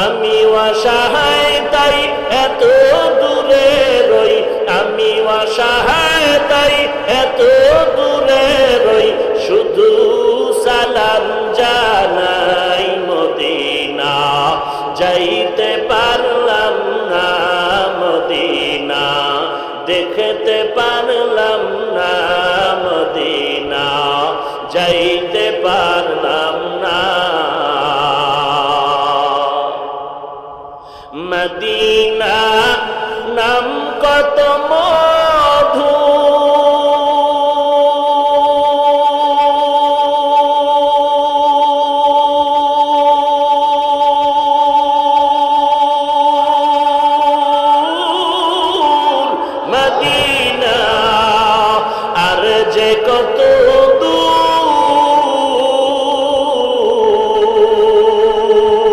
আমি অসহায় তাই এত দূরে রই, আমি অসহায় তাই এত দূরে রই, শুধু সালাম জানাই মদিনা, যাইতে পারলাম না মদিনা, দেখতে পারলাম না মদিনা, যাইতে পারলাম না। মদিনা নাম কত